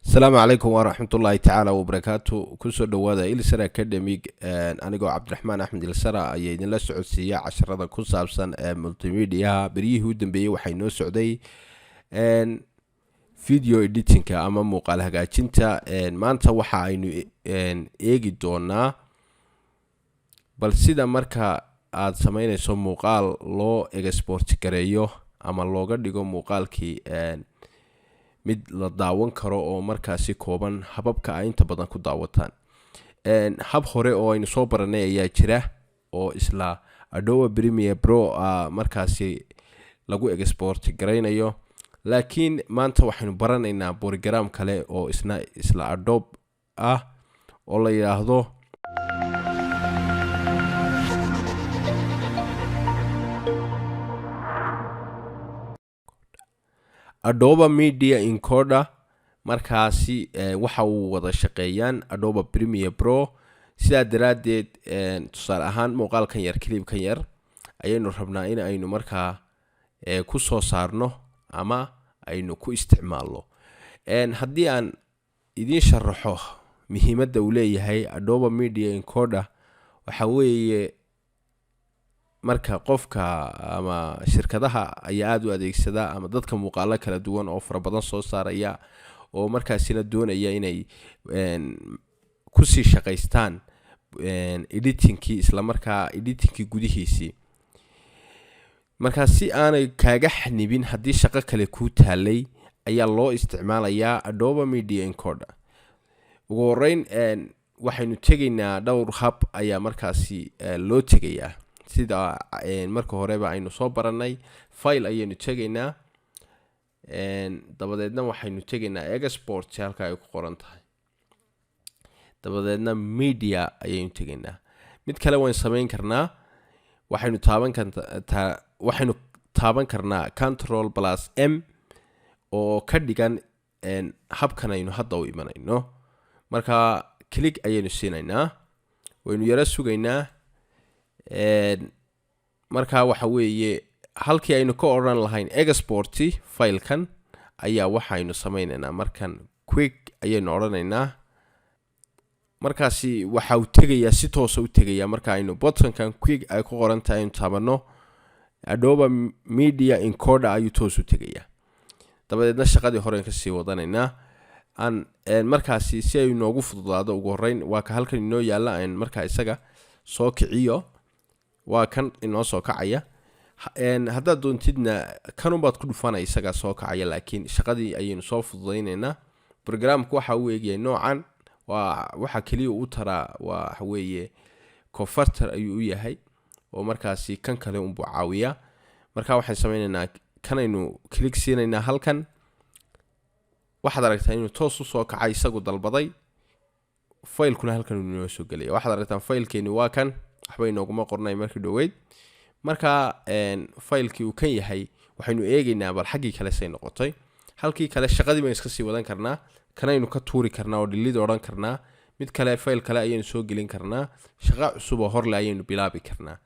السلام عليكم ورحمة الله تعالى وبركاته. كسو دوادا إلسار أكاديمي أنيقو عبد الرحمن أحمد إلسار أيدين لا سعودسية عشرة كسابسان ملتي ميديا بريه دنبي وحينو سعودي فيديو إديتينكا أما موقال هاجاتينتا maanta waxa aynu eegi doonaa bal sida marka aad sameynayso muuqaal loo export gareeyo ama looga dhigo muuqaalkii mid la daawan karo oo markaasi kooban hababka ay inta badan ku daawataan hab hore oo aynu soo baranay ayaa jira oo isla Adobe Premiere Pro markaasi lagu export gareynayo laakiin maanta waxaynu baranaynaa program kale oo isla Adobe oo la yiraahdo Adobe Media Encoder. markaasi waxa uu wada shaqeeyaan Adobe Premiere Pro sida daraadeed tusaale ahaan muuqaalkan yar clipkan yar ayaynu rabnaa in aynu markaa ku soo saarno ama aynu ku isticmaalno haddii aan idin sharaxo muhiimadda uu leeyahay Adobe Media Encoder waxa weeye marka qofka ama shirkadaha ayaa aad u adeegsada ama dadka muuqaalo kala duwan oo fara badan soo saaraya oo markaasina doonaya inay ku sii shaqeystaan editingkii isla markaa editingkii gudihiisii markaasi aanay kaaga xanibin haddii shaqo kale ku taalay ayaa loo isticmaalayaa Adobe Media Encoder. ugu horeyn waxaynu tegaynaa dhowr hab ayaa markaasi loo tegayaa sida marka horeba aynu soo baranay file ayaynu tegaynaa dabadeedna waxaynu tegaynaa export halka ay ku qoran tahay dabadeedna media ayaynu tegaynaa mid kale waan sameyn karnaa waxaynu taaban karnaa Ctrl+M oo ka dhigan habkan aynu hadda u imanayno marka click ayaynu siinaynaa waynu yara sugaynaa marka waxa weeye halkii aynu ka oran lahayn export filekan ayaa waxaynu sameynaynaa markan quick ayaynu oranaynaa markaasi waxa uu tegayaa si toos ah u tegayaa marka aynu buttonkan quick ay ku qoran tahay taabano Adobe Media Encoder ayuu toos u tegayaa dabadeedna shaqadii hore ka sii wadanaynaa markaasi si ay noogu fududaado ugu horeyn waa ka halkan inoo yaala marka isaga soo kiciyo waa kan inoo soo kacaya haddaad doontidna kanun baad ku dhufanay isaga soo kacaya laakiin shaqadii ayaynu soo fududaynaynaa programku waxa uu eegayay noocan waxa kaliya uu taraa waxa weeye converter ayuu u yahay oo markaasi kan kale uu caawiya marka waxaan sameynaynaa kanaynu click siinaynaa halkan waxaad aragtaa inuu toos u soo kacay isagu dalbaday faylkuna halkan inoo soo galay waxaad aragtaa faylkeeni waa kan waxba inooguma qornay markii dhoweyd marka faylkii uu kan yahay waxaynu eegaynaa bal xaggii kale say noqotay halkii kale shaqadii baan iska sii wadan karnaa kanaynu ka tuuri karnaa oo delete oran karnaa mid kale fayl kale ayaynu soo gelin karnaa shaqo cusub oo hor le ayaynu bilaabi karnaa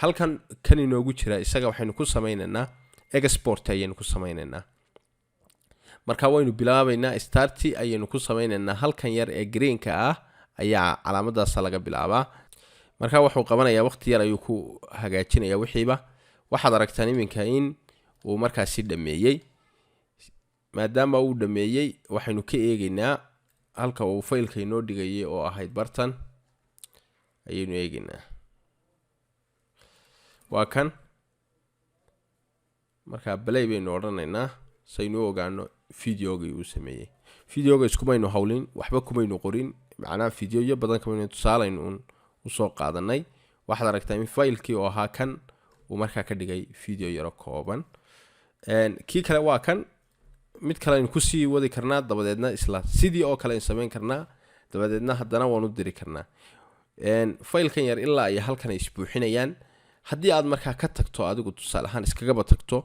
halkan kan inoogu jira isaga waxaynu ku sameynaynaa export ayaynu ku sameynaynaa marka waynu bilaabaynaa start ayaynu ku sameynaynaa halkan yar ee greenka ayaa calaamadaas laga bilaabaa marka wuxuu qabanayaa waqti yar ayuu ku hagaajinayaa wixiiba waxaad aragtaan iminka in uu markaasi dhameeyay maadaama uu dhameeyay waxaynu ka eegaynaa halka uu faylka inoo dhigayay oo ahayd bartan ayaynu eegaynaa waa kan marka play baynu oranaynaa saynu ogaano videoga uu sameeyay videoga iskumaynu hawlin waxba kumaynu qorin macnaha videoyo badan kamaynu tusaalaynu u soo qaadanay waxaad aragtaa in faylkii oo ahaa kan uu markaa ka dhigay video yaro kooban kii kale waa kan mid kale aynu ku sii wadi karnaa dabadeedna isla sidii oo kale aynu sameyn karnaa dabadeedna haddana waan u diri karnaa faylkan yar ilaa ay halkan ay isbuuxinayaan haddii aad markaa ka tagto adigu tusaale ahaan iskagaba tagto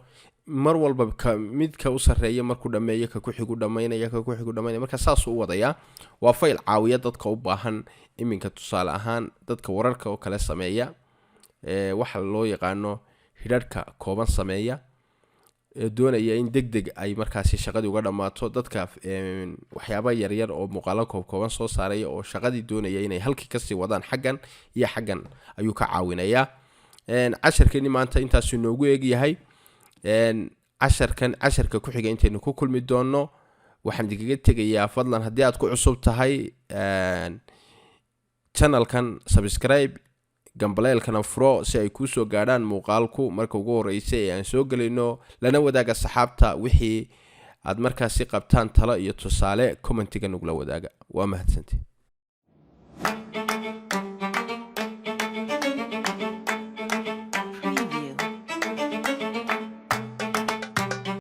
mar walba midka u sareeya markuu dhameeyo ka ku xigu dhameynaya marka saas u wadaya waa fayl caawiya dadka u baahan iminka tusaale ahaan dadka wararka oo kale sameeya waxa loo yaqaano hidadka kooban sameeya doonaya in degdeg ay markaasi shaqadii uga dhamaato dadka waxyaabo yar yar oo muuqaalo kooban soo saaray oo shaqadii doonaya inay halkii ka sii wadaan xaggan iyo xaggan ayuu ka caawinayaa casharkeeni maanta intaas inoogu eegyahay casharka ku xiga intaynu ku kulmi doono waxaan digaga tegayaa fadlan haddii aad ku cusub tahay channelkan subscribe gambaleelkana furo si ay ku soo gaadhaan muuqaalku marka ugu horeysay aan soo galino lana wadaaga saxaabta wixii aad markaasi qabtaan talo iyo tusaale commentiga nugula wadaaga waa mahadsantii